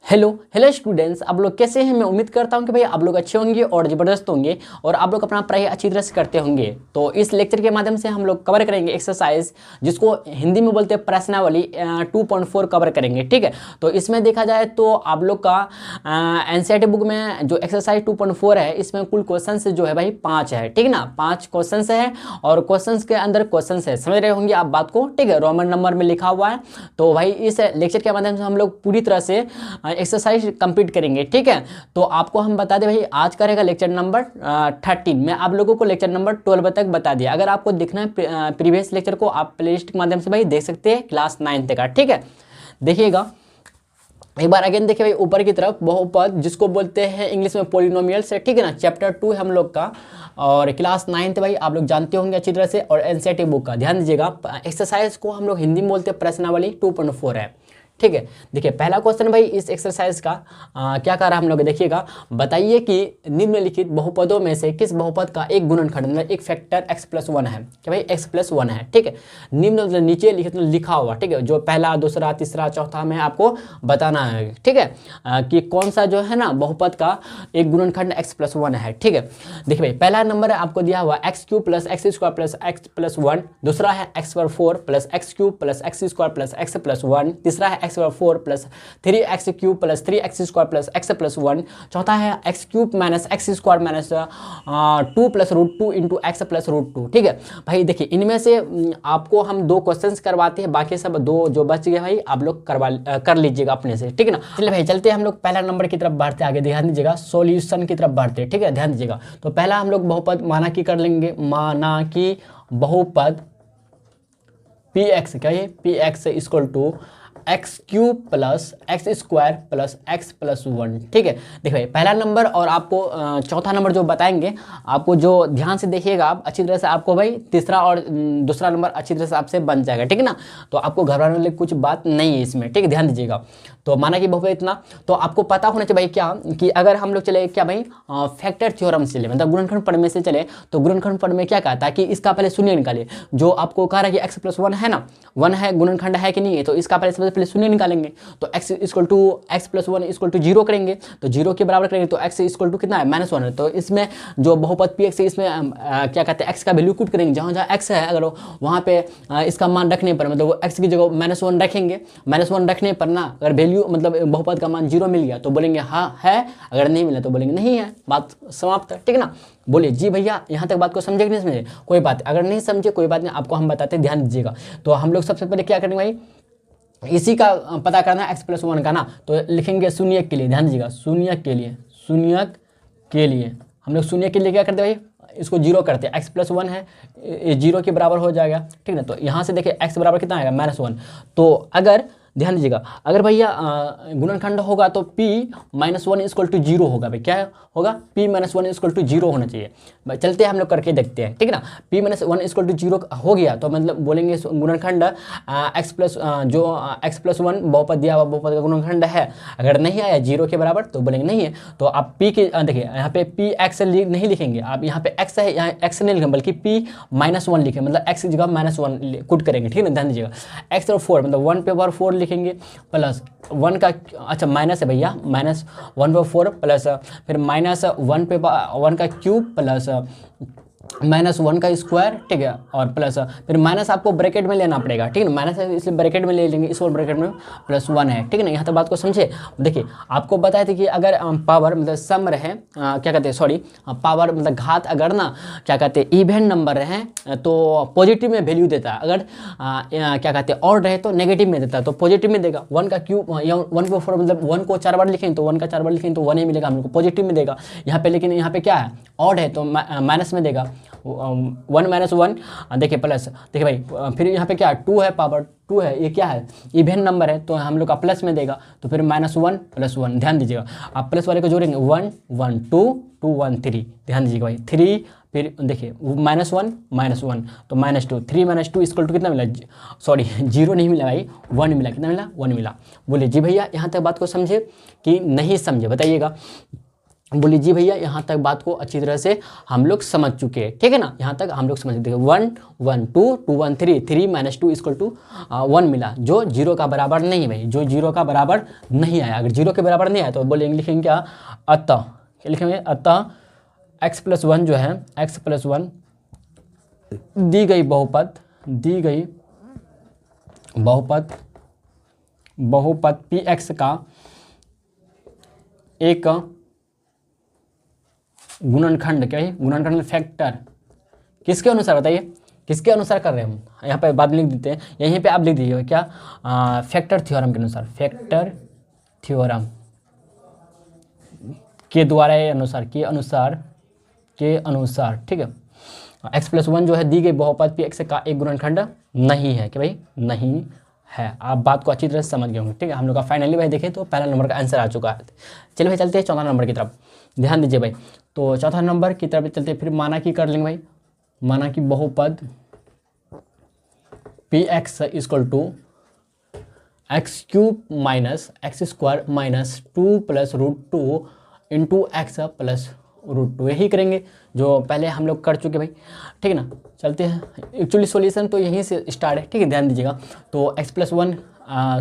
Hello hello students, आप लोग कैसे हैं। मैं उम्मीद करता हूं कि भाई आप लोग अच्छे होंगे और ज़बरदस्त होंगे और आप लोग अपना पढ़ाई अच्छी तरह से करते होंगे। तो इस लेक्चर के माध्यम से हम लोग कवर करेंगे एक्सरसाइज, जिसको हिंदी में बोलते हैं प्रश्नावली 2.4 कवर करेंगे। ठीक है, तो इसमें देखा जाए तो आप लोग का एनसीईआरटी बुक में जो एक्सरसाइज 2.4 है, इसमें कुल क्वेश्चन जो है भाई 5 है। ठीक है ना, 5 क्वेश्चन है और क्वेश्चन के अंदर क्वेश्चन है, समझ रहे होंगे आप बात को। ठीक है, रोमन नंबर में लिखा हुआ है। तो भाई इस लेक्चर के माध्यम से हम लोग पूरी तरह से एक्सरसाइज कंप्लीट करेंगे। ठीक है, तो आपको हम बता दें भाई आज का रहेगा लेक्चर नंबर 13। मैं आप लोगों को लेक्चर नंबर 12 तक बता दिया। अगर आपको देखना है प्रीवियस लेक्चर को आप प्लेलिस्ट के माध्यम से भाई देख सकते हैं क्लास 9 तक का। ठीक है, देखिएगा एक बार अगेन देखिए भाई ऊपर की तरफ बहुपद जिसको बोलते हैं इंग्लिश में पॉलिनोमियल्स है। ठीक है ना, चैप्टर 2 है हम लोग का और क्लास 9 भाई आप लोग जानते होंगे अच्छी तरह से। और एनसीईआरटी बुक का ध्यान दीजिएगा, एक्सरसाइज को हम लोग हिंदी में बोलते हैं प्रश्नावली 2.4 है। ठीक है, देखिए पहला क्वेश्चन भाई इस एक्सरसाइज का क्या कर रहा है हम लोग, देखिएगा। बताइए कि निम्नलिखित बहुपदों में से किस बहुपद का एक गुणनखंड मतलब एक फैक्टर x+1 है। क्या भाई x+1 है। ठीक है, निम्न मतलब नीचे लिखा हुआ। ठीक है, जो पहला दूसरा तीसरा चौथा में आपको बताना है। ठीक है, कि कौन सा जो है ना बहुपद का एक गुणनखंड x+1 है। ठीक है, देखिए भाई पहला नंबर है आपको दिया हुआ x³ + x² + x+1, दूसरा है x/4 + x³ + x² + x+1, तीसरा है x/4 + 3x³ + 3x² + x+1, चौथा है x³ - x² - 2 + √2 × x + √2। ठीक है भाई, देखिए इनमें से आपको हम 2 क्वेश्चंस करवाते हैं, बाकी सब 2 जो बच गए भाई आप लोग कर लीजिएगा अपने से। ठीक है ना, चलिए भाई चलते हैं हम लोग पहला नंबर की तरफ बढ़ते आगे। ध्यान दीजिएगा, सॉल्यूशन की तरफ बढ़ते हैं। ठीक है, ध्यान दीजिएगा। तो पहला हम लोग बहुपद माना कि कर लेंगे, माना कि बहुपद px, क्या है px = x³ + x² + x+1। ठीक है, देखिए पहला नंबर और आपको चौथा नंबर जो बताएंगे आपको जो ध्यान से देखिएगा आप अच्छी तरह से, आपको भाई तीसरा और दूसरा नंबर अच्छी तरह से आपसे बन जाएगा। ठीक है ना, तो आपको घबराने वाली कुछ बात नहीं है इसमें। ठीक है, ध्यान दीजिएगा। तो माना कि बहुपद इतना तो आपको पता होना चाहिए भाई क्या कि अगर हम लोग चले क्या भाई फैक्टर थ्योरम से चले, मतलब गुणनखंड प्रमेय से चले, तो गुणनखंड प्रमेय क्या कहता है कि इसका पहले शून्य निकालिए। जो आपको कह रहा है कि x+1 है ना, 1 है, गुणनखंड है कि नहीं है, तो इसका पहले शून्य निकालेंगे। तो x = x+1 = 0 करेंगे, तो 0 के बराबर करेंगे तो x = कितना है -1 है। तो इसमें जो बहुपद px है इसमें क्या कहते हैं x का वैल्यू पुट करेंगे, जहाँ जहाँ x है अगर वहाँ पे इसका मान रखने पर मतलब x की जगह -1 रखेंगे। -1 रखने पर ना अगर वैल्यू मतलब बहुपद का मान 0 मिल गया तो बोलेंगे हाँ है, अगर नहीं मिला तो बोलेंगे नहीं है, बात समाप्त है। ठीक है ना, बोलिए जी भैया यहाँ तक बात को समझे कि नहीं समझे, कोई बात अगर नहीं समझे कोई बात नहीं, आपको हम बताते हैं, ध्यान दीजिएगा। तो हम लोग सबसे पहले क्या करेंगे भाई, इसी का पता करना है x+1 का ना, तो लिखेंगे शून्य के लिए। ध्यान दीजिएगा, शून्य के लिए हम लोग शून्य के लिए क्या करते हैं भाई, इसको 0 करते हैं। x+1 है, ये 0 के बराबर हो जाएगा। ठीक है ना, तो यहाँ से देखिए x बराबर कितना आएगा -1। तो अगर ध्यान दीजिएगा, अगर भैया गुणनखंड होगा तो p - 1 = 0 होगा भाई। क्या होगा, p - 1 = 0 होना चाहिए। भाई चलते हैं हम लोग करके देखते हैं। ठीक है ना, p - 1 = 0 हो गया तो मतलब बोलेंगे गुणनखंड x+1 बहुपद दिया हुआ बहुपद का गुणनखंड है। अगर नहीं आया 0 के बराबर तो बोलेंगे नहीं है। तो आप p की देखिए यहाँ पे px नहीं लिखेंगे आप, यहाँ पे x है, यहाँ x नहीं लिखेंगे बल्कि p - 1 लिखें, मतलब x की जगह -1 पुट करेंगे। ठीक है ना, ध्यान दीजिएगा, x और 4 मतलब 1/4 लिखेंगे प्लस 1 का अच्छा माइनस है भैया, -1/4 प्लस फिर -1 का क्यूब प्लस -1 का स्क्वायर। ठीक है, और प्लस फिर माइनस आपको ब्रैकेट में लेना पड़ेगा। ठीक है ना, माइनस है इसलिए ब्रैकेट में ले लेंगे, इस और ब्रैकेट में +1 है। ठीक है ना, यहाँ तक बात को समझे। देखिए आपको बताए थे कि अगर पावर मतलब सम रहे क्या कहते हैं सॉरी पावर मतलब घात अगर ना क्या कहते हैं इवेंट नंबर रहे तो पॉजिटिव में वैल्यू देता है, अगर क्या कहते हैं ऑड रहे तो नेगेटिव में देता है, तो पॉजिटिव में देगा। 1 का क्यूब या 1/4 मतलब 1 को 4 बार लिखेंगे तो 1 का 4 बार लिखेंगे तो 1 ही मिलेगा हम लोग को, पॉजिटिव में देगा यहाँ पे। लेकिन यहाँ पे क्या है ऑड है तो माइनस में देगा, 1 - 1 देखिए प्लस, देखिए भाई फिर यहाँ पे क्या 2 है, पावर 2 है, ये क्या है इवेंट नंबर है तो हम लोग का प्लस में देगा, तो फिर -1 + 1। ध्यान दीजिएगा, आप प्लस वाले को जोड़ेंगे 1 1 2 2 1 3। ध्यान दीजिएगा भाई 3 फिर देखिए -1 -1 तो -2, 3 - 2 = कितना मिला, सॉरी 0 नहीं मिला भाई, 1 मिला। कितना मिला, 1 मिला। बोलिए जी भैया यहाँ तक बात को समझे कि नहीं समझे, बताइएगा। बोल लीजिए भैया, यहाँ तक बात को अच्छी तरह से हम लोग समझ चुके हैं, ठीक है ना। यहाँ तक हम लोग समझ चुके हैं। 1 1 2 2 1 3 3 - 2 = 1 मिला, जो 0 का बराबर नहीं भाई, जो 0 का बराबर नहीं आया। अगर 0 के बराबर नहीं आया तो बोलेंगे, लिखेंगे क्या, अतः, क्या लिखेंगे, अतः x+1 जो है, x+1 दी गई बहुपद Px का एक गुणनखंड, क्या है गुणनखंड, फैक्टर किसके अनुसार, बताइए किसके अनुसार कर रहे हैं हम, यहाँ पे बाद में लिख देते हैं, यहीं पे आप लिख दीजिए क्या, फैक्टर थ्योरम के अनुसार, फैक्टर थ्योरम के द्वारा, के अनुसार, ठीक है। x+1 जो है दी गई बहुपद Px का एक गुणनखंड नहीं है, कि भाई नहीं है। आप बात को अच्छी तरह से समझ गए होंगे, ठीक है। हम लोग का फाइनली भाई देखें तो पहला नंबर का आंसर आ चुका है। चलिए भाई चलते हैं चौथा नंबर की तरफ, ध्यान दीजिए भाई। तो चौथा नंबर की तरफ चलते हैं, फिर माना कि कर लेंगे भाई, माना कि बहुपद Px = x³ - x² - 2 + √2 × x + √2, यही करेंगे जो पहले हम लोग कर चुके भाई, ठीक है ना। चलते हैं, एक्चुअली सॉल्यूशन तो यहीं से स्टार्ट है, ठीक है, ध्यान दीजिएगा। तो x+1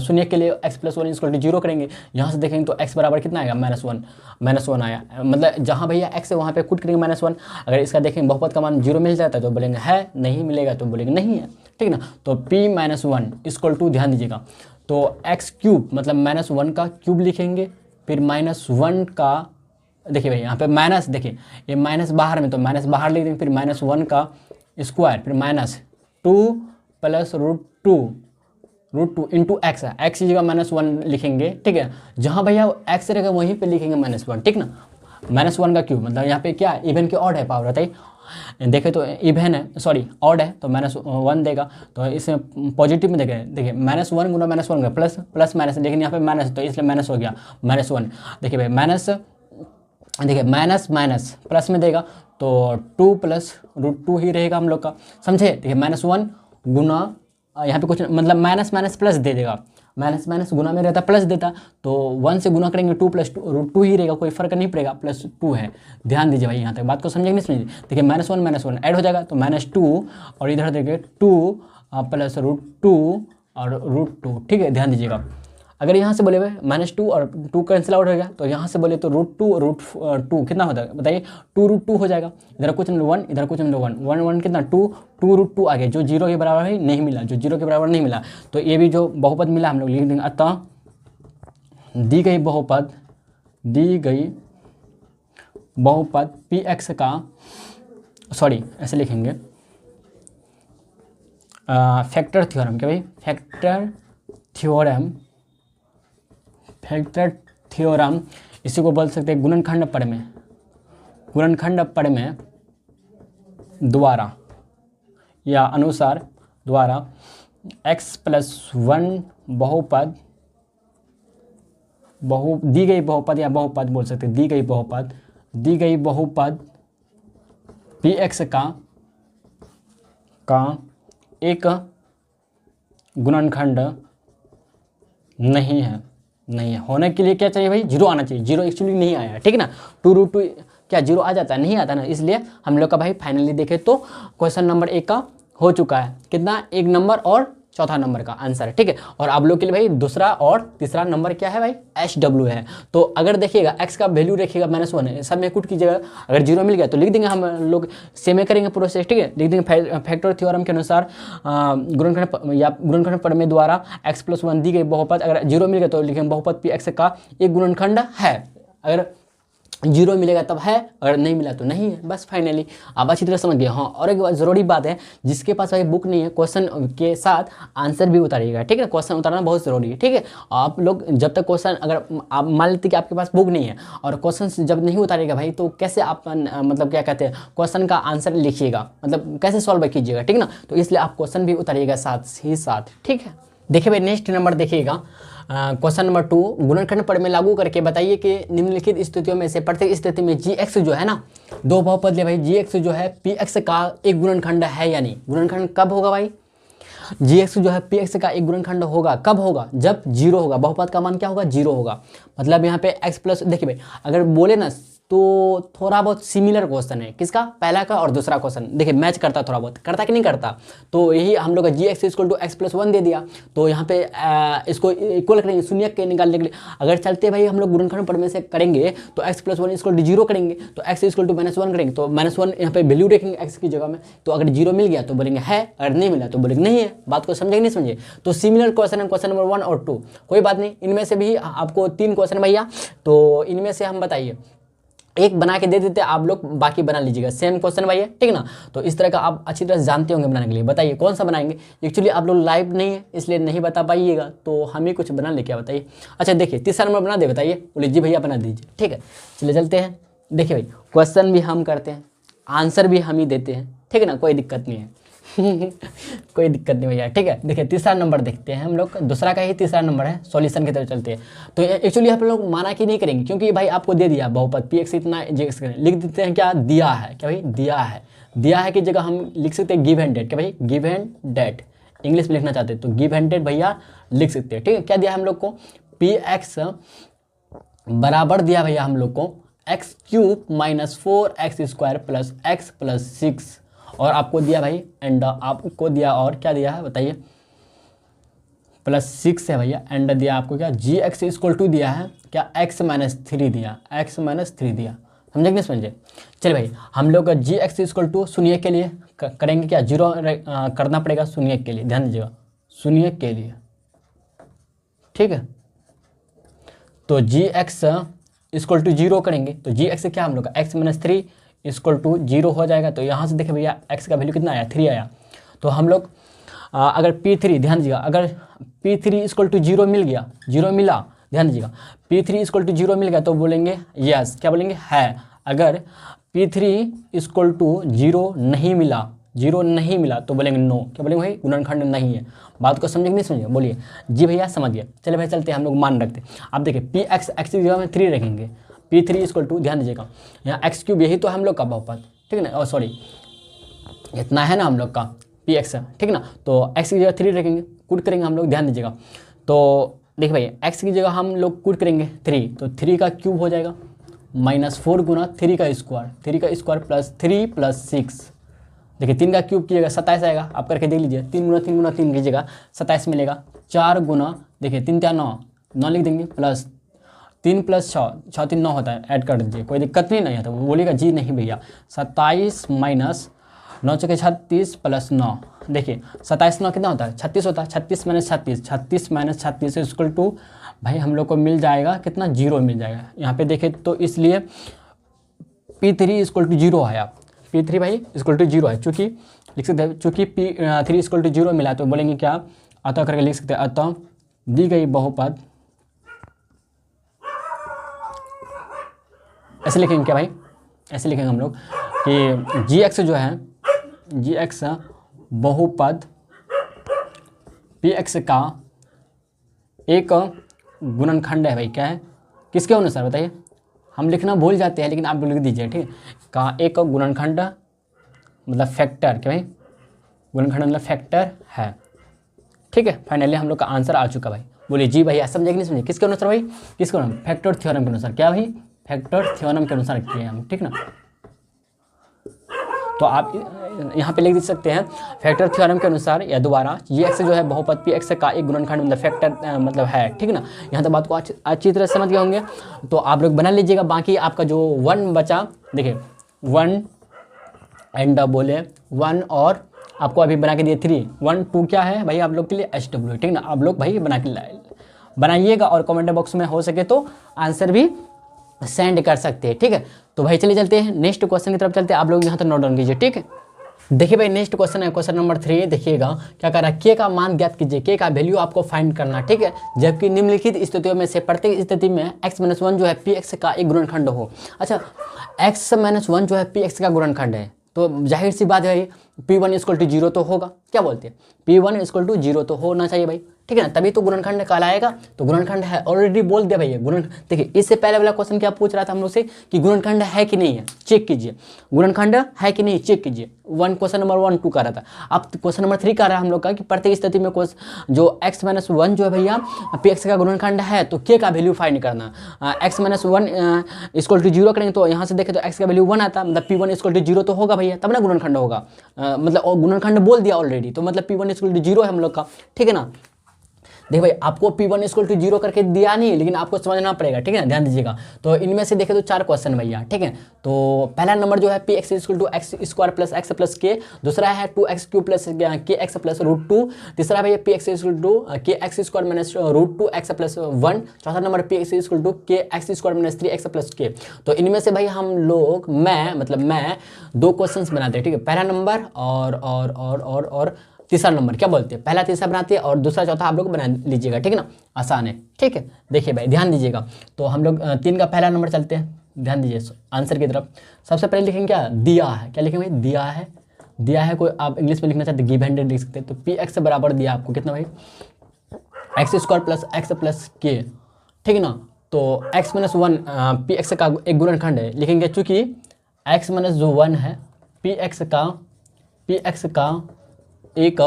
शून्य के लिए x+1 = 0 करेंगे। यहाँ से देखेंगे तो x बराबर कितना आएगा, -1 आया, मतलब जहाँ भैया x है वहाँ पे पुट करेंगे -1। अगर इसका देखेंगे बहुपद का मान 0 मिल जाता है तो बोलेंगे है, नहीं मिलेगा तो बोलेंगे नहीं है, ठीक है ना। तो P - 1 = ध्यान दीजिएगा, तो x³ मतलब -1 का क्यूब लिखेंगे, फिर -1 का, देखिए भाई यहाँ पे माइनस, देखिए ये माइनस बाहर में तो माइनस बाहर लिख देंगे, फिर -1 का स्क्वायर, फिर -2 + √2 × x है, x की जगह -1 लिखेंगे, ठीक है। जहाँ भैया x रहेगा वहीं पे लिखेंगे -1, ठीक ना। -1 का क्यूब मतलब यहाँ पे क्या इवन की ऑड है पावर, बताइए, देखे तो इवन है, सॉरी ऑड है तो -1 देगा, तो इसमें पॉजिटिव में देखिए -1 × -1 का प्लस माइनस, लेकिन यहाँ पे माइनस तो इसलिए माइनस हो गया -1। देखिए भाई माइनस, देखिए माइनस प्लस में देगा तो 2 + √2 ही रहेगा हम लोग का, समझे। देखिए -1 गुना, यहाँ पे कुछ मतलब माइनस प्लस दे देगा, माइनस गुना में रहता प्लस देता, तो 1 से गुना करेंगे 2 + √2 ही रहेगा, कोई फर्क नहीं पड़ेगा, +2 है। ध्यान दीजिए भाई, यहाँ तक बात को समझेंगे नहीं समझिए। देखिए -1 ऐड हो जाएगा तो -2, और इधर देखिए 2 + √2 और √2, ठीक है, ध्यान दीजिएगा। अगर यहाँ से बोले भाई -2 और 2 कैंसिल आउट हो गया, तो यहाँ से बोले तो √2 कितना होता है बताइए, 2 √2 हो जाएगा। इधर कुछ 1, इधर कुछ 1 कितना 2 √2 आ गया, जो 0 के बराबर है नहीं मिला, जो 0 के बराबर नहीं मिला, तो ये भी जो बहुपद मिला हम लोग लिख देंगे। अतः दी गई बहुपद Px का, सॉरी ऐसे लिखेंगे, फैक्टर थ्योरम, क्या भाई फैक्टर थ्योरम, इसी को बोल सकते हैं गुणनखंड प्रमेय द्वारा या अनुसार द्वारा x+1 दी गई बहुपद या बहुपद बोल सकते हैं, दी गई बहुपद Px का एक गुणनखंड नहीं है होने के लिए क्या चाहिए भाई, 0 आना चाहिए। 0 एक्चुअली नहीं आया, ठीक है ना। 2 √2 क्या 0 आ जाता है, नहीं आता ना, इसलिए हम लोग का भाई फाइनली देखें तो क्वेश्चन नंबर 1 का हो चुका है, कितना 1 नंबर और चौथा नंबर का आंसर है, ठीक है। और आप लोग के लिए भाई दूसरा और तीसरा नंबर क्या है भाई, HW है। तो अगर देखिएगा x का वैल्यू रखिएगा -1 है, सब में कुट कीजिएगा, अगर 0 मिल गया तो लिख देंगे, हम लोग सेम ही करेंगे प्रोसेस, ठीक है। लिख देंगे फैक्टर थ्योरम के अनुसार गुणनखंड प्रमेय द्वारा x+1 दी गई बहुपद, अगर 0 मिल गया तो लिखेंगे बहुपद Px का एक गुणनखंड है। अगर 0 मिलेगा तब है, अगर नहीं मिला तो नहीं है, बस फाइनली आप अच्छी तरह समझ गए। हाँ, और एक ज़रूरी बात है, जिसके पास भाई बुक नहीं है, क्वेश्चन के साथ आंसर भी उतारिएगा, ठीक है। क्वेश्चन उतारना बहुत ज़रूरी है, ठीक है। आप लोग जब तक क्वेश्चन, अगर आप मान लेते कि आपके पास बुक नहीं है और क्वेश्चन जब नहीं उतारिएगा भाई, तो कैसे आप मतलब क्या कहते हैं क्वेश्चन का आंसर लिखिएगा, मतलब कैसे सॉल्व कीजिएगा, ठीक है ना। तो इसलिए आप क्वेश्चन भी उतारिएगा साथ ही साथ, ठीक है। देखिए भाई नेक्स्ट नंबर देखिएगा, क्वेश्चन नंबर 2, गुणनखंड प्रमेय लागू करके बताइए कि निम्नलिखित स्थितियों में से प्रत्येक स्थिति में gx जो है ना, दो बहुपद ले भाई, gx जो है Px का एक गुणनखंड है या नहीं। गुणनखंड कब होगा भाई, gx जो है Px का एक गुणनखंड होगा, कब होगा, जब 0 होगा, बहुपद का मान क्या होगा, 0 होगा। मतलब यहाँ पे x प्लस, देखिए भाई अगर बोले ना तो थोड़ा बहुत सिमिलर क्वेश्चन है, किसका, पहला का और दूसरा क्वेश्चन देखिए मैच करता, थोड़ा बहुत करता कि नहीं करता। तो यही हम लोग का G X equal to X plus 1 दे दिया, तो यहाँ पे इसको इक्वल करेंगे शून्य के निकालने के लिए। अगर चलते भाई हम लोग गुणनखंड पर में से करेंगे तो एक्स प्लस 1 इक्वल टू 0 करेंगे, तो एक्स इक्वल टू -1 करेंगे, तो -1 यहाँ पे वैल्यू रखेंगे एक्स की जगह में। तो अगर 0 मिल गया तो बोलेंगे है, अगर नहीं मिला तो बोलेंगे नहीं है। बात को समझे नहीं समझे। तो सिमिलर क्वेश्चन है क्वेश्चन नंबर 1 और 2, कोई बात नहीं। इनमें से भी आपको 3 क्वेश्चन भैया, तो इनमें से हम बताइए एक बना के दे देते, आप लोग बाकी बना लीजिएगा, सेम क्वेश्चन भैया, ठीक ना। तो इस तरह का आप अच्छी तरह से जानते होंगे बनाने के लिए। बताइए कौन सा बनाएंगे। एक्चुअली आप लोग लाइव नहीं है इसलिए नहीं बता पाइएगा, तो हम ही कुछ बना ले, क्या बताइए। अच्छा देखिए तीसरा नंबर बना दे, बताइए। बोले जी भैया बना दीजिए, ठीक है। चलिए चलते हैं। देखिए भाई क्वेश्चन भी हम करते हैं, आंसर भी हम ही देते हैं, ठीक है ना, कोई दिक्कत नहीं है। कोई दिक्कत नहीं भैया, ठीक है। देखिए तीसरा नंबर देखते हैं हम लोग, दूसरा का ही तीसरा नंबर है, सॉल्यूशन की तरफ चलते हैं। तो एक्चुअली आप लोग माना कि नहीं करेंगे, क्योंकि भाई आपको दे दिया बहुपद पी एक्स इतना जी एक्स करें, लिख देते हैं क्या, दिया है, क्या भाई दिया है। दिया है की जगह हम लिख सकते हैं गिव एंड डेट, क्या भाई गिव एंड डेट, इंग्लिश में लिखना चाहते हैं तो गिव एंड डेट भैया लिख सकते हैं, ठीक है। क्या दिया हम लोग को, पी एक्स बराबर दिया भैया हम लोग को x cube minus 4x² plus x plus 6, और आपको दिया भाई एंड आपको दिया और क्या दिया है बताइए, +6 है भैया, एंड दिया आपको क्या, जी एक्स इक्वल टू दिया है क्या, x-3 दिया, x-3 दिया, समझे कि नहीं समझे। चलिए भाई हम लोग जी एक्स इक्वल टू शून्य के लिए करेंगे क्या, 0 करना पड़ेगा शून्य के लिए, ध्यान दीजिएगा शून्य के लिए, ठीक है। तो जी एक्स इक्वल टू 0 करेंगे, तो जी एक्स क्या हम लोग का x-3 इक्वल टू 0 हो जाएगा। तो यहाँ से देखिए भैया x का वैल्यू कितना आया, 3 आया। तो हम लोग अगर P3 ध्यान दीजिएगा, अगर P3 इक्वल टू 0 मिल गया, 0 मिला, ध्यान दीजिएगा P3 इक्वल टू 0 मिल गया तो बोलेंगे यस, क्या बोलेंगे है। अगर P3 इक्वल टू 0 नहीं मिला, 0 नहीं मिला तो बोलेंगे नो, क्या बोलेंगे भाई गुणनखंड नहीं है। बात को समझे कि नहीं समझे, बोलिए जी भैया समझ गया। चलिए भाई चलते हैं, हम लोग मान रखते हैं। आप देखिए पी एक्स की जगह में 3 रखेंगे, P3 इक्वल टू, ध्यान दीजिएगा यहाँ एक्स क्यूब यही तो हम लोग का बहुपद, ठीक है ना, और सॉरी इतना है ना हम लोग का पी एक्स, ठीक है ना। तो एक्स की जगह 3 रखेंगे, कूट करेंगे हम लोग, ध्यान दीजिएगा। तो देखिए भाई एक्स की जगह हम लोग कूट करेंगे 3, तो 3 का क्यूब हो जाएगा -4 गुना 3 का स्क्वायर, 3 का स्क्वायर प्लस 3 प्लस 6, देखिए 3 का क्यूब कीजिएगा 27 आएगा, आप करके देख लीजिए। 3 गुना 3 गुना 3 कीजिएगा 27 मिलेगा। 4 गुना देखिए 3 4 9 लिख देंगे, प्लस 3 प्लस 6 6 3 9 होता है, ऐड कर दीजिए, कोई दिक्कत नहीं है। तो वो बोलेगा जी नहीं भैया, 27 माइनस 9 चौके 36 प्लस 9, देखिए 27 9 कितना होता है, 36 होता है, 36 माइनस 36, 36 माइनस 36 इक्वल टू भाई हम लोग को मिल जाएगा कितना, 0 मिल जाएगा। यहाँ पे देखें तो इसलिए P3 इक्वल टू 0 आया, P3 भाई इक्वल टू 0 है, चूँकि लिख सकते हैं चूँकि P3 इक्वल टू 0 मिला तो बोलेंगे क्या, अतः करके लिख सकते हैं, अतः दी गई बहुपद, ऐसे लिखेंगे क्या भाई, ऐसे लिखेंगे हम लोग कि जी एक्स जो है, जी एक्स बहुपद पी एक्स का एक गुणनखंड है भाई, क्या है, किसके अनुसार बताइए, हम लिखना भूल जाते हैं लेकिन आप लिख दीजिए, ठीक है, का एक गुणनखंड मतलब फैक्टर, क्या भाई गुणनखंड मतलब फैक्टर है, ठीक है। फाइनली हम लोग का आंसर आ चुका भाई। बोलिए जी भैया समझे कि नहीं समझे, किसके अनुसार भाई, किसके अनुसार, फैक्टर थ्योरम के अनुसार, क्या भाई फैक्टर थ्योरम के अनुसार किए हम, ठीक ना। तो आप यहाँ पे लिख सकते हैं फैक्टर थ्योरम के अनुसार, या दोबारा ये एक्स जो है बहुपद पी एक्स का एक गुणनखंड मतलब फैक्टर मतलब है, ठीक ना। यहाँ तक बात को अच्छी तरह समझ गए होंगे, तो आप लोग बना लीजिएगा। बाकी आपका जो 1 बचा, देखिए 1 एंड बोले 1 और आपको अभी बना के दिए 3, 1 2 क्या है भाई आप लोग के लिए SW, ठीक ना। आप लोग भाई बना के बनाइएगा और कमेंट बॉक्स में हो सके तो आंसर भी सेंड कर सकते हैं, ठीक है। तो भाई चलिए चलते हैं नेक्स्ट क्वेश्चन की तरफ चलते हैं, आप लोग यहाँ तक नोट डाउन कीजिए, ठीक है। देखिए भाई नेक्स्ट क्वेश्चन है क्वेश्चन नंबर 3, देखिएगा क्या कर रहा है, के का मान ज्ञात कीजिए, के का वैल्यू आपको फाइंड करना, ठीक है। जबकि निम्नलिखित स्थितियों में से प्रत्येक स्थिति में x-1 जो है पी एक्स का एक गुणनखंड हो। अच्छा x-1 जो है पी एक्स का गुणनखंड है, तो जाहिर सी बात है P1 इक्वल टू 0 तो होगा, क्या बोलते हैं P1 इक्वल टू 0 तो होना चाहिए भाई, ठीक है ना, तभी तो गुणनखंड कहलाएगा। तो गुणनखंड है, ऑलरेडी बोल दिया भैया गुणन। देखिए इससे पहले वाला क्वेश्चन क्या पूछ रहा था हम लोग से कि गुणनखंड है कि नहीं है, चेक कीजिए, गुणनखंड है कि नहीं चेक कीजिए। क्वेश्चन नंबर 1 2 का रहा था। अब क्वेश्चन नंबर 3 का रहा है हम लोग का कि प्रत्येक स्थिति में जो x-1 जो है भैया px का गुणनखंड है तो k का वैल्यू फाइंड करना। x-1 इक्वल टू 0 करेंगे तो यहाँ से देखें तो x का वैल्यू 1 आता, मतलब p1 इक्वल टू 0 तो होगा भैया, तब ना गुणनखंड होगा। मतलब गुणनखंड बोल दिया ऑलरेडी, तो मतलब p1 इक्वल टू 0 है हम लोग का, ठीक है ना। देखिए भाई आपको P1 इक्वल टू 0 करके दिया नहीं, लेकिन आपको समझना पड़ेगा, ठीक है ना, ध्यान दीजिएगा। तो इनमें से देखें तो 4 क्वेश्चन भैया, ठीक है। तो पहला नंबर जो है Px equal to x square plus x plus k, दूसरा है 2x³ प्लस के एक्स प्लस √2, तीसरा भैया Px इक्वल टू के x square minus √2 x plus 1, चौथा नंबर Px इक्वल टू के x square minus 3 x plus के। तो इनमें से भाई हम लोग मैं 2 क्वेश्चन बनाते हैं, ठीक है। पहला नंबर और तीसरा नंबर क्या बोलते हैं, पहला तीसरा बनाते हैं और दूसरा चौथा आप लोग बना लीजिएगा, ठीक है ना, आसान है, ठीक है। देखिए भाई ध्यान दीजिएगा, तो हम लोग 3 का पहला नंबर चलते हैं, ध्यान दीजिए आंसर की तरफ। सबसे पहले लिखेंगे क्या, दिया है, क्या लिखेंगे भाई, दिया है कोई आप इंग्लिश में लिखना चाहते हैं गिव हैंडेड लिख सकते हैं। तो Px बराबर दिया आपको कितना भाई, x square plus x plus के, ठीक है ना। तो x-1 Px का एक गुणनखंड है, लिखेंगे चूँकि x-1 है Px का एक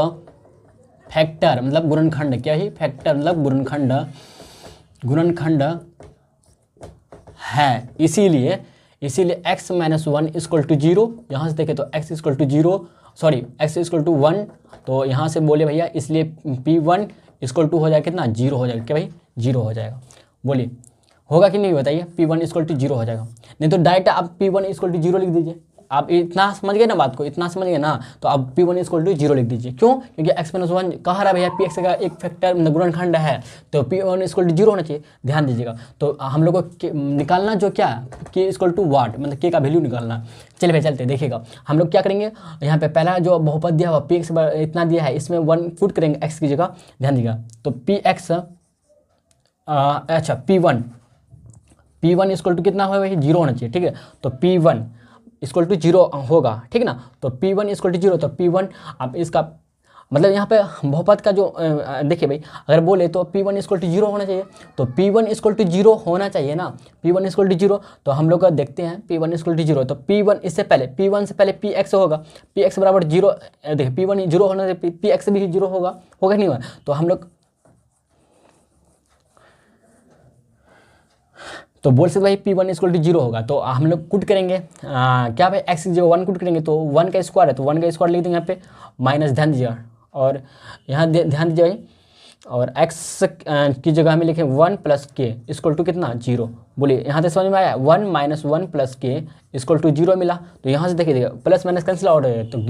फैक्टर मतलब गुणनखंड, क्या ही फैक्टर मतलब गुणनखंड है, इसीलिए x-1 इक्वल टू 0, यहाँ से देखें तो x equal to 0 sorry x equal to 1, तो यहाँ से बोले भैया इसलिए P1 इक्वल टू हो जाएगा कितना, 0 हो जाएगा, क्या भाई 0 हो जाएगा। बोलिए होगा कि नहीं बताइए, P1 इक्वल टू 0 हो जाएगा। नहीं तो डायरेक्ट आप P1 इक्वल टू 0 लिख दीजिए। आप इतना समझ गए ना बात को, इतना समझ गए ना, तो आप P1 इक्वल टू 0 लिख दीजिए। क्यों, क्योंकि x-1 कहा रहा भैया Px का एक फैक्टर गुणनखंड है, तो P1 इक्वल टू 0 होना चाहिए, ध्यान दीजिएगा। तो हम लोग को निकालना जो क्या, k इक्वल टू वाट, मतलब k का वैल्यू निकालना। चलिए भाई चलते देखिएगा, हम लोग क्या करेंगे, यहाँ पे पहला जो बहुपद दिया हुआ Px इतना दिया है, इसमें 1 पुट करेंगे x की जगह, ध्यान दीजिएगा। तो Px अच्छा P1 इक्वल टू कितना होगा भाई, 0 होना चाहिए, ठीक है। तो P1 इक्वल टू 0 होगा, ठीक है ना। तो P1 इक्वल टू 0, तो P1 आप इसका मतलब यहाँ पे बहुपद का जो देखिए भाई अगर बोले तो P1 इक्वल टू 0 होना चाहिए, तो P1 इक्वल टू 0 होना चाहिए ना, P1 इक्वल टू 0। तो हम लोग देखते हैं P1 इक्वल टू 0, तो P1 इससे पहले P1 से पहले Px होगा, Px बराबर 0, देखिए P1 0 होना चाहिए, Px भी 0 होगा नहीं हुआ, तो हम लोग तो बोल सकते भाई P1 इक्वल टू 0 होगा। तो हम लोग कुट करेंगे क्या भाई x की जगह 1 कुट करेंगे, तो 1 का स्क्वायर है, तो 1 का स्क्वायर लिख देंगे यहाँ पे, माइनस ध्यान दीजिएगा, और यहाँ ध्यान दीजिए भाई, और x की जगह हमें लिखें 1 प्लस के इक्वल टू कितना, 0। बोलिए यहाँ से समझ में आया, 1 माइनस 1 प्लस के इक्वल टू 0 मिला। तो यहाँ से देखिए प्लस माइनस कैंसिल आउट है, तो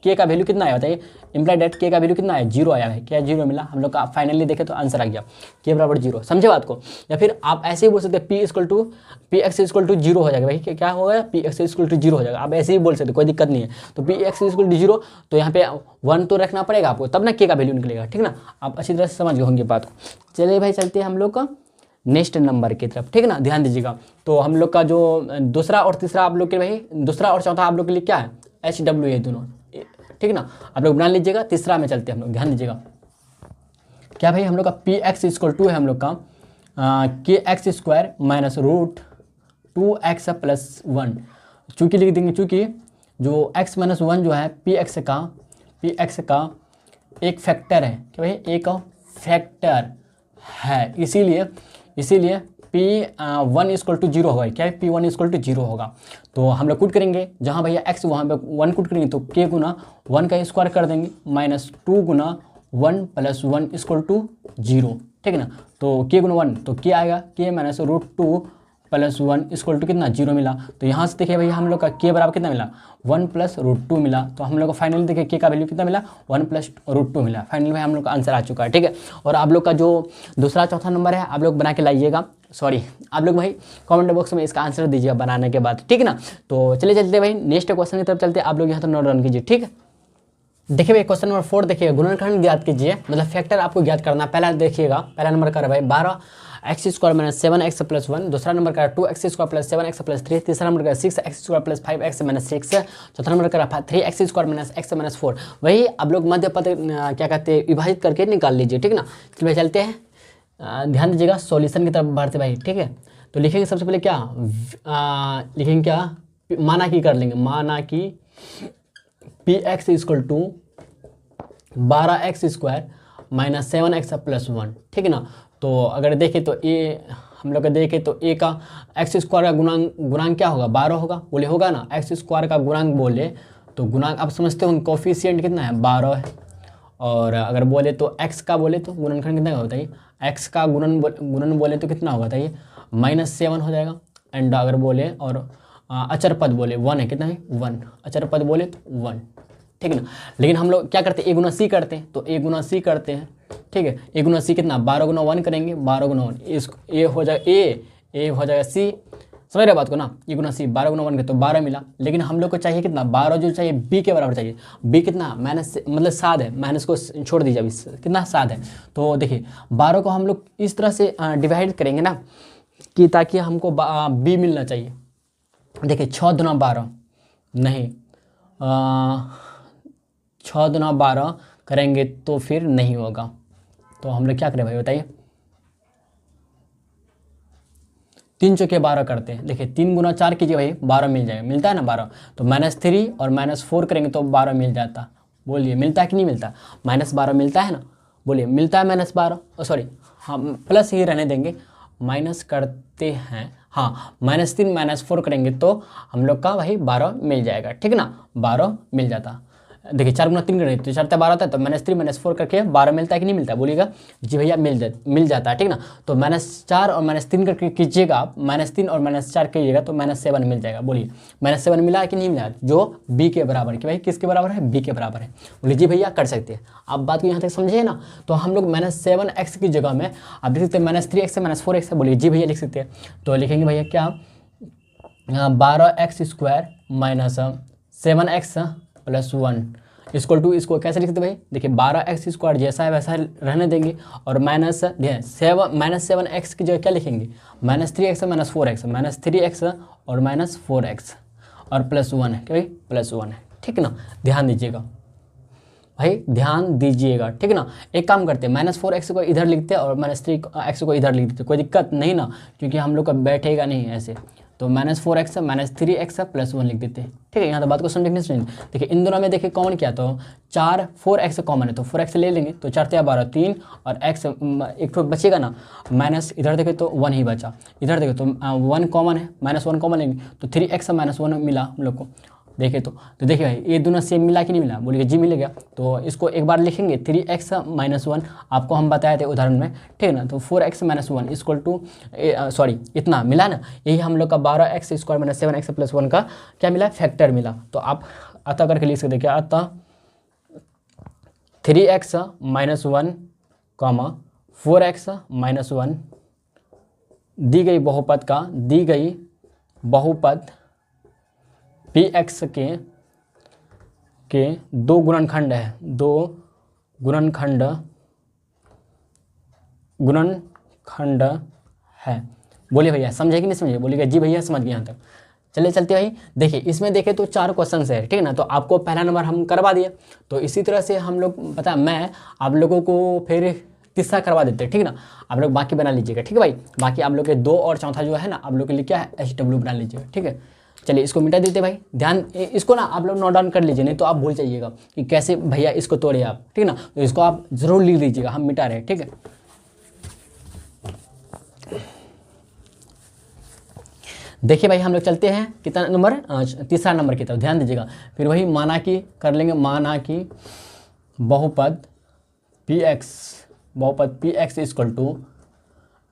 के का वैल्यू कितना आया बताइए, इम्प्लाई डेट के का वैल्यू कितना आया, 0 आया है, क्या 0 मिला हम लोग का। फाइनली देखे तो आंसर आ गया के बराबर 0, समझे बात को। या फिर आप ऐसे ही बोल सकते हैं Px इक्वल टू 0 हो जाएगा भाई, क्या होगा, Px इक्वल टू 0 हो जाएगा, आप ऐसे ही बोल सकते, कोई दिक्कत नहीं है। तो Px इक्वल टू 0, तो यहाँ पे 1 तो रखना पड़ेगा आपको, तब ना के का वैल्यू निकलेगा, ठीक ना। आप अच्छी तरह से समझ गए होंगे बात को। चलिए भाई चलते हैं हम लोग का नेक्स्ट नंबर की तरफ, ठीक है ना, ध्यान दीजिएगा। तो हम लोग का जो दूसरा और तीसरा आप लोग के भाई, दूसरा और चौथा आप लोग के लिए क्या है, HW दोनों, ठीक है ना, आप लोग बना लीजिएगा। तीसरा में चलते हैं हम लोग, ध्यान दीजिएगा क्या भाई, हम लोग का Px इक्वल टू है हम लोग का के x square minus √2x plus 1, चूँकि लिख देंगे, चूँकि जो x-1 जो है Px का एक फैक्टर है, क्या भाई एक फैक्टर है, इसीलिए P1 इक्वल टू 0 होगा, क्या है P1 इक्वल टू 0 होगा। तो हम लोग कुट करेंगे, जहाँ भैया x वहाँ पे 1 कुट करेंगे, तो k गुना 1 का स्क्वायर कर देंगे, माइनस 2 गुना 1 प्लस 1 इक्वल टू 0, ठीक है ना। तो k गुना 1, तो k आएगा, k minus √2 plus 1 equal to कितना, 0 मिला। तो यहाँ से देखिए भैया हम लोग का k बराबर कितना मिला, 1 प्लस √2 मिला। तो हम लोग को फाइनली देखिए k का वैल्यू कितना मिला, 1 प्लस √2 मिला। फाइनली भाई हम लोग का आंसर आ चुका है, ठीक है। और आप लोग का जो दूसरा चौथा नंबर है आप लोग बना के लाइएगा, सॉरी आप लोग भाई कमेंट बॉक्स में इसका आंसर दीजिएगा बनाने के बाद, ठीक है ना। तो चलिए चलते भाई नेक्स्ट क्वेश्चन की तरफ चलते, आप लोग यहाँ तो नोट डाउन कीजिए, ठीक है। देखिए भाई क्वेश्चन नंबर 4 देखिए, गुणनखंड ज्ञात कीजिए, मतलब फैक्टर आपको ज्ञात करना। पहला देखिएगा, पहला नंबर कर भाई 12 x square minus 7x plus 1, दूसरा नंबर का 2x square plus 7x plus 3, तीसरा नंबर का 6x square plus 5x minus 6, चौथा नंबर का 3x square minus x minus 4। वही आप लोग मध्य पद क्या कहते हैं विभाजित करके निकाल लीजिए, ठीक ना। चलिए चलते हैं, ध्यान दीजिएगा सॉल्यूशन की तरफ बढ़ते भाई, ठीक है। तो लिखेंगे सबसे पहले क्या लिखेंगे, क्या माना कि कर लेंगे, माना कि px equal to 12x square minus 7x plus 1, ठीक है ना। तो अगर देखें तो ए हम लोग देखें तो ए का एक्स स्क्वायर का गुणांक क्या होगा, 12 होगा, बोले होगा ना। एक्स स्क्वायर का गुणांक बोले तो गुणांक आप समझते हो कोफिशिएंट कितना है, 12 है। और अगर बोले तो एक्स का बोले तो गुणनखंड कितना होता है, एक्स का गुणन बोले तो कितना होगा था, -7 हो जाएगा। एंड अगर बोले और अचर पद बोले 1 है, कितना है 1, अचर पद बोले तो 1, ठीक है ना। लेकिन हम लोग क्या करते हैं, a गुना सी करते हैं, तो a गुना सी करते हैं, ठीक है। a गुना सी कितना, 12 गुना 1 करेंगे, 12 गुना 1 ए हो जाएगा ए हो जाएगा सी, समझ रहे बात को ना। a गुना सी 12 गुना 1 के तो 12 मिला। लेकिन हम लोग को चाहिए कितना, 12 जो चाहिए b के बराबर चाहिए। b कितना माइनस मतलब 7 है, माइनस को छोड़ दीजिए, अभी कितना 7 है। तो देखिए 12 को हम लोग इस तरह से डिवाइड करेंगे ना कि ताकि हमको b मिलना चाहिए। देखिए 6 दुना 12 नहीं, 6 दुना 12 करेंगे तो फिर नहीं होगा। तो हम लोग क्या करें भाई बताइए, 3 चौके 12 करते हैं। देखिए 3 गुना 4 कीजिए भाई, 12 मिल जाएगा, मिलता है ना 12। तो -3 और -4 करेंगे तो 12 मिल जाता। बोलिए मिलता है कि नहीं मिलता, -12 मिलता है ना, बोलिए मिलता है -12, सॉरी हम प्लस ही रहने देंगे, माइनस करते हैं, हाँ -3 -4 करेंगे तो हम लोग का भाई 12 मिल जाएगा, ठीक है ना, 12 मिल जाता। देखिए 4 गुना 3 करेंगे तो 4 12 होता है, तो -3 -4 करके 12 मिलता है कि नहीं मिलता है, बोलिएगा जी भैया मिल जाता है, ठीक ना। तो -4 और -3 करके कीजिएगा आप, -3 और -4 कीजिएगा तो -7 मिल जाएगा। बोलिए -7 मिला है कि नहीं मिला, जो b के बराबर है, कि भाई किसके बराबर है, b के बराबर है। बोलिए जी भैया कर सकते हैं। आप बात को यहाँ तक समझिए ना। तो हम लोग -7x की जगह में आप लिख सकते हैं -3x -4x। बोलिए जी भैया लिख सकते हैं। तो लिखेंगे भैया क्या, 12x square minus 7x plus 1 equal to, इसको कैसे लिख सकते भाई, देखिए 12x स्क्वायर जैसा है वैसा रहने देंगे, और -7x की जगह क्या लिखेंगे, -3x -4x, -3x और -4x और प्लस 1 है, क्या भाई प्लस 1 है, ठीक है ना। ध्यान दीजिएगा भाई, ध्यान दीजिएगा, ठीक है ना। एक काम करते हैं, -4x को इधर लिखते हैं और -3x को इधर लिख देते, कोई दिक्कत नहीं ना, क्योंकि हम लोग का बैठेगा नहीं ऐसे। तो -4x -3x प्लस 1 लिख देते हैं, ठीक है। यहाँ तो बात को समझने से देखिए इन दोनों में देखिए कॉमन क्या, तो 4x कॉमन है, तो 4x ले लेंगे, तो 4 12 3 और x एक तो बचेगा ना, माइनस इधर देखें तो 1 ही बचा, इधर देखें तो 1 कॉमन है, -1 कॉमन लेंगे तो 3x -1 मिला हम लोग को। देखे तो देखिए भाई ये दोनों सेम मिला कि नहीं मिला, बोलिए जी मिलेगा। तो इसको एक बार लिखेंगे 3x -1, आपको हम बताए थे उदाहरण में, ठीक है ना। तो 4x -1 इक्वल टू, सॉरी इतना मिला ना, यही हम लोग का 12x square minus 7x plus 1 का क्या मिला, फैक्टर मिला। तो आप अतः करके लिख सकते, क्या अतः 3x -1 कॉमा 4x -1 दी गई बहुपद px के दो गुणनखंड है, दो गुणनखंड है। बोलिए भैया समझे कि नहीं समझे, बोलिएगा जी भैया समझ गए यहाँ तक। चलिए चलते भाई, देखिए इसमें देखें तो 4 क्वेश्चन है, ठीक है ना। तो आपको पहला नंबर हम करवा दिए, तो इसी तरह से हम लोग पता है मैं आप लोगों को फिर तीसरा करवा देते हैं, ठीक है ना। आप लोग बाकी बना लीजिएगा, ठीक है भाई। बाकी आप लोग के 2 और चौथा जो है ना, आप लोग के लिए क्या है HW बना लीजिएगा, ठीक है। चलिए इसको मिटा देते भाई, ध्यान इसको ना आप लोग नोट डाउन कर लीजिए, नहीं तो आप भूल जाइएगा कि कैसे भैया इसको तोड़े आप, ठीक है ना। तो इसको आप जरूर लिख लीजिएगा, हम मिटा रहे हैं, ठीक है। देखिए भाई हम लोग चलते हैं कितना नंबर, तीसरा नंबर की तरफ, ध्यान दीजिएगा। फिर वही माना कि कर लेंगे, माना कि बहुपद px equal to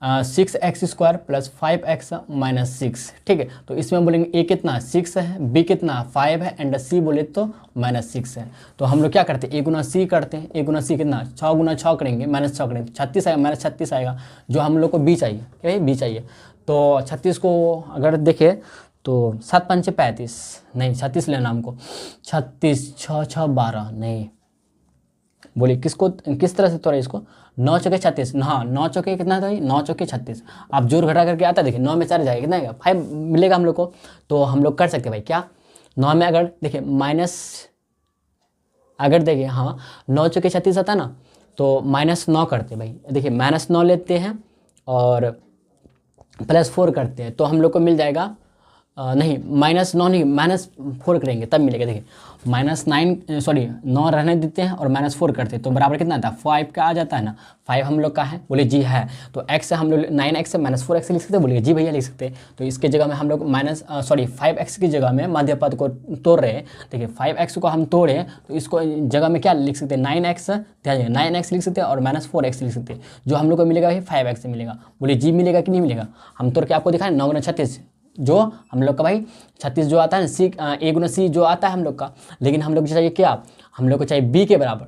6x square plus 5x minus 6, ठीक है। तो इसमें बोलेंगे a कितना 6 है, b कितना 5 है एंड c बोले तो -6 है। तो हम लोग क्या करते हैं, a गुना c करते हैं, a गुना c कितना 6 गुना 6 करेंगे, -6 करेंगे, 36 आएगा, -36 आएगा, जो हम लोग को b चाहिए, क्या है b चाहिए। तो 36 को अगर देखें तो 7 5 35, नहीं 36 लेना हमको, 36 6 6 12, नहीं बोलिए किस तरह से तोड़ा इसको, 9 चौके 36, हाँ 9 चौके कितना था भाई, 9 चौके 36, आप जोड़ घटा करके आता है, देखिए 9 में 4 जाएगा, कितना आएगा 5 मिलेगा हम लोग को। तो हम लोग कर सकते हैं भाई क्या, 9 में अगर देखिए माइनस, अगर देखिए हाँ 9 चौके 36 आता है ना, तो -9 करते भाई, देखिए -9 लेते हैं और +4 करते हैं, तो हम लोग को मिल जाएगा नहीं -9 नहीं -4 करेंगे तब मिलेगा। देखिए -9 सॉरी 9 रहने देते हैं और -4 करते हैं, तो बराबर कितना आता है 5 का आ जाता है ना, 5 हम लोग का है, बोले जी है। तो x हम लोग 9x से -4x लिख सकते हैं, बोलिए जी भैया लिख सकते हैं। तो इसके जगह में हम लोग 5x की जगह में मध्य पद को तोड़ रहे हैं, देखिए 5x को हम तोड़े तो इसको जगह में क्या लिख सकते हैं 9x, ध्यान दीजिए 9x लिख सकते हैं और -4x लिख सकते हैं, जो हम लोग को मिलेगा भाई 5x मिलेगा। बोलिए जी मिलेगा कि नहीं मिलेगा, हम तोड़ के आपको दिखाएं 9 गुना 36, जो हम लोग का भाई 36 जो आता है सी a गुना c जो आता है हम लोग का, लेकिन हम लोग चाहिए क्या, हम लोग को चाहिए b के बराबर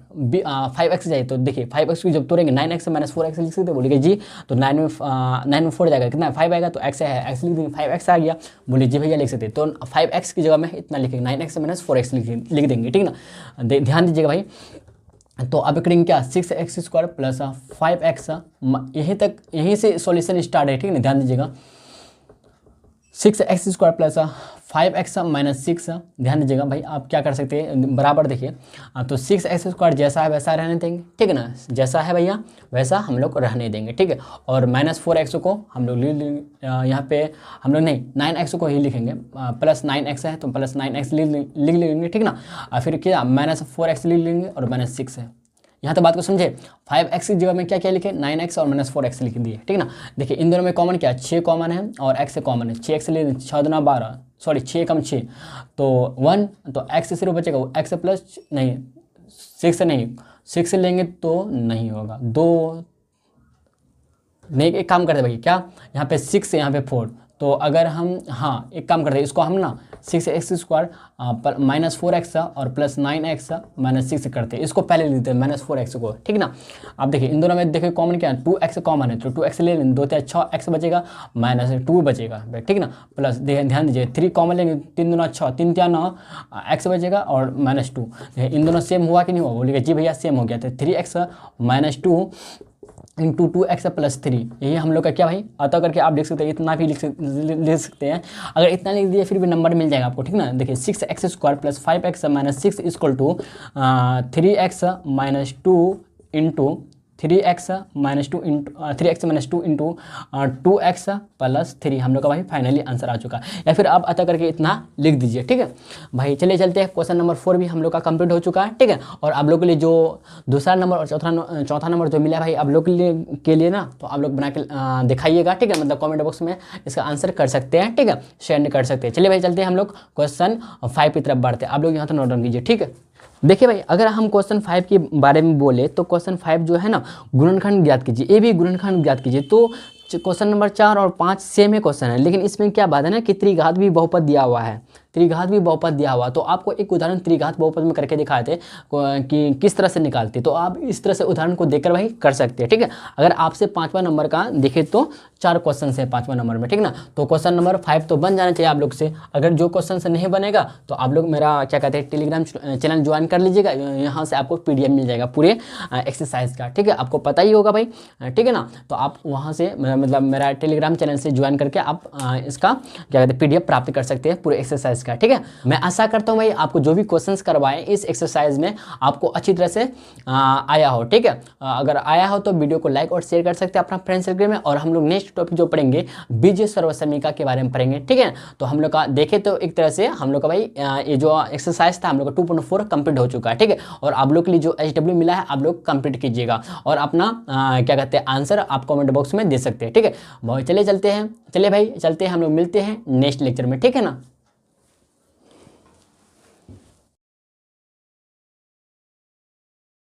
5x चाहिए। तो देखिए 5x को जब तोड़ेंगे 9x से -4x लिख सकते बोलिए जी, तो 9 में 4 जाएगा, कितना 5 आएगा, तो x है x लिख देंगे, 5x आ गया, बोलिए जी भैया लिख सकते। तो 5x की जगह में इतना लिखेंगे, 9x से -4x लिख देंगे, ठीक ना। ध्यान दीजिएगा भाई, तो अब करेंगे क्या 6x² प्लस 5x, यहीं से सॉल्यूशन स्टार्ट है, ठीक है, ध्यान दीजिएगा 6x² प्लस 5x -6, ध्यान दीजिएगा भाई आप क्या कर सकते हैं बराबर, देखिए तो 6x² जैसा है वैसा रहने देंगे, ठीक है ना, जैसा है भैया वैसा हम लोग रहने देंगे, ठीक है। और -4x को हम लोग यहाँ पे हम लोग नहीं 9x को ही लिखेंगे, प्लस 9x है तो प्लस 9x लिख लेंगे, ठीक ना। और फिर क्या -4x लिख लेंगे और -6 है, यहाँ तो बात को समझे। 5x की जगह में क्या क्या लिखे 9x और -4x लिख दिए, ठीक ना। देखिए इन दोनों में कॉमन क्या 6 कॉमन है और x से कॉमन है, 6x ले 6 दूना 12, सॉरी 6 कम 6 तो 1, तो x से सिर्फ बचेगा x प्लस नहीं 6 नहीं, 6 से लेंगे तो नहीं होगा 2 नहीं, एक काम करते भाई क्या, यहाँ पे 6 यहाँ पे 4, तो अगर हम हाँ एक काम करते हैं इसको हम ना 6x² -4x और प्लस 9x -6 करते हैं, इसको पहले लेते हैं -4x को, ठीक ना। अब देखिए इन दोनों में देखिए कॉमन क्या है 2x कॉमन है, तो 2x ले लेंगे, 2 6x बचेगा -2 बचेगा, ठीक ना। प्लस ध्यान दीजिए 3 कॉमन लेंगे, 3 दूना 6, 3 3 9 x बचेगा और -2, इन दोनों सेम हुआ कि नहीं हुआ, बोलिएगा जी भैया सेम हो गया, तो 3x -2 इंटू 2x प्लस 3, यही हम लोग का क्या भाई अतः करके आप लिख सकते हैं, इतना भी लिख सकते हैं। अगर इतना लिख दिए फिर भी नंबर मिल जाएगा आपको, ठीक ना। देखिए 6x² plus 5x -6 equal to 3x -2 into 3x -2 into 2x plus 3, हम लोग का भाई फाइनली आंसर आ चुका है। या फिर आप अतः करके इतना लिख दीजिए, ठीक है भाई। चलिए चलते हैं, क्वेश्चन नंबर 4 भी हम लोग का कंप्लीट हो चुका है, ठीक है। और आप लोग के लिए जो दूसरा नंबर और चौथा नंबर जो मिला भाई आप लोग के लिए ना, तो आप लोग बना के दिखाइएगा, ठीक है, मतलब कॉमेंट बॉक्स में इसका आंसर कर सकते हैं, ठीक है, शेयर कर सकते हैं। चलिए भाई चलते हैं हम लोग क्वेश्चन 5 की तरफ बढ़ते हैं, आप लोग यहाँ तो नोट डाउन कीजिए, ठीक है। देखिए भाई अगर हम क्वेश्चन 5 के बारे में बोले तो क्वेश्चन 5 जो है ना गुणनखंड ज्ञात कीजिए, ये भी गुणनखंड ज्ञात कीजिए। तो क्वेश्चन नंबर 4 और 5 सेम ही क्वेश्चन है, लेकिन इसमें क्या बात है ना कि त्रिघात भी बहुपद दिया हुआ है, त्रिघात भी बहुपद दिया हुआ। तो आपको एक उदाहरण त्रिघात बहुपद में करके दिखाए थे कि किस तरह से निकालते, तो आप इस तरह से उदाहरण को देखकर भाई कर सकते हैं, ठीक है। अगर आपसे 5वां नंबर का देखे तो 4 क्वेश्चन है 5वां नंबर में, ठीक ना। तो क्वेश्चन नंबर 5 तो बन जाना चाहिए आप लोग से। अगर जो क्वेश्चन से नहीं बनेगा तो आप लोग मेरा क्या कहते हैं टेलीग्राम चैनल ज्वाइन कर लीजिएगा, यहाँ से आपको PDF मिल जाएगा पूरे एक्सरसाइज का, ठीक है, आपको पता ही होगा भाई, ठीक है ना। तो आप वहाँ से मतलब मेरा टेलीग्राम चैनल से ज्वाइन करके आप इसका क्या कहते हैं PDF प्राप्त कर सकते हैं पूरे एक्सरसाइज का, ठीक है। मैं आशा करता हूँ भाई आपको जो भी क्वेश्चंस करवाएं इस एक्सरसाइज में आपको अच्छी तरह से आया हो, ठीक है। अगर आया हो तो वीडियो को लाइक और शेयर कर सकते हैं अपना फ्रेंड सर्कल में। और हम लोग नेक्स्ट टॉपिक जो पढ़ेंगे बीजीय सर्वसमीका के बारे में पढ़ेंगे, ठीक है। तो हम लोग का देखें तो एक तरह से हम लोग का भाई ये जो एक्सरसाइज था हम लोग का 2.4 कंप्लीट हो चुका है, ठीक है। और आप लोग के लिए जो HW मिला है आप लोग कंप्लीट कीजिएगा और अपना क्या कहते हैं आंसर आप कमेंट बॉक्स में दे सकते हैं, ठीक है। चलिए चलते हैं, चलिए भाई चलते हैं, हम लोग मिलते हैं नेक्स्ट लेक्चर में, ठीक है ना।